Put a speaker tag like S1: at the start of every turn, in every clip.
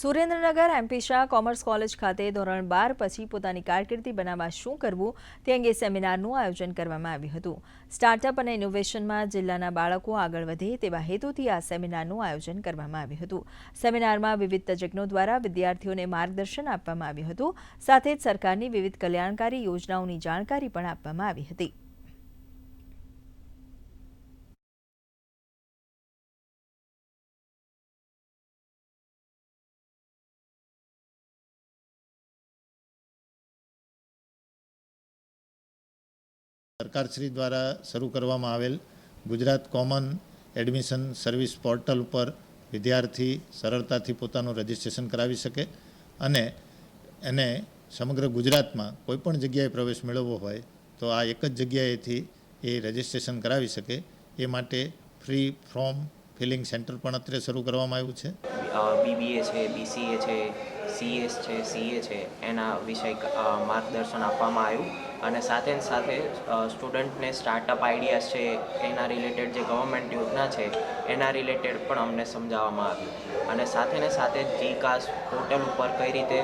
S1: Surendranagar MP Shah commerce college ખાતે ધોરણ 12 પછી પોતાની કારકિર્દી બનાવવા શું કરવું તે અંગે સેમિનારનું આયોજન કરવામાં આવ્યું હતું। સ્ટાર્ટઅપ અને ઇનોવેશનમાં જિલ્લાના બાળકો આગળ વધે તેવા હેતુથી આ સેમિનારનું આયોજન કરવામાં આવ્યું હતું। સેમિનારમાં વિવિધ તજજ્ઞો દ્વારા વિદ્યાર્થીઓને માર્ગદર્શન આપવામાં આવ્યું હતું। સાથે જ સરકારની વિવિધ કલ્યાણકારી યોજનાઓની જાણકારી પણ આપવામાં આવી હતી।
S2: સરકારશ્રી દ્વારા શરૂ કરવામાં આવેલ Gujarat common admission service portal ઉપર વિદ્યાર્થી સરળતાથી પોતાનું રજિસ્ટ્રેશન કરાવી શકે અને એને સમગ્ર ગુજરાતમાં કોઈપણ જગ્યાએ પ્રવેશ મેળવવો હોય તો આ એક જ જગ્યાએથી એ રજિસ્ટ્રેશન કરાવી શકે એ માટે ફ્રી ફોર્મ ફિલિંગ સેન્ટર પણ અત્યારે શરૂ કરવામાં આવ્યું છે।
S3: બીબીએ છે, બીસીએ છે, સીએસ છે, સીએ છે એના વિષય માર્ગદર્શન આપવામાં આવ્યું અને સાથે સ્ટુડન્ટને સ્ટાર્ટઅપ આઈડિયાઝ છે એના રિલેટેડ જે ગવર્મેન્ટ યોજના છે એના રિલેટેડ પણ અમને સમજાવવામાં આવ્યું અને સાથે જીકાસ પોર્ટલ ઉપર કઈ રીતે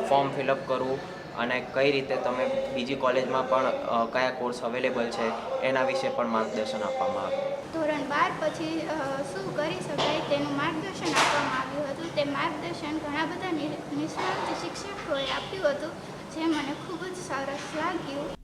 S3: ફોર્મ ફિલઅપ કરવું અને કઈ રીતે તમે બીજી કોલેજમાં પણ કયા કોર્સ અવેલેબલ છે એના વિશે પણ માર્ગદર્શન આપવામાં આવ્યું।
S4: ધોરણ 12 પછી શું કરી શકાય તેનું માર્ગદર્શન આપવામાં આવ્યું હતું। તે માર્ગદર્શન ઘણા બધા નિષ્ણાત શિક્ષકોએ આપ્યું હતું, જે મને ખૂબ જ સરસ લાગ્યું।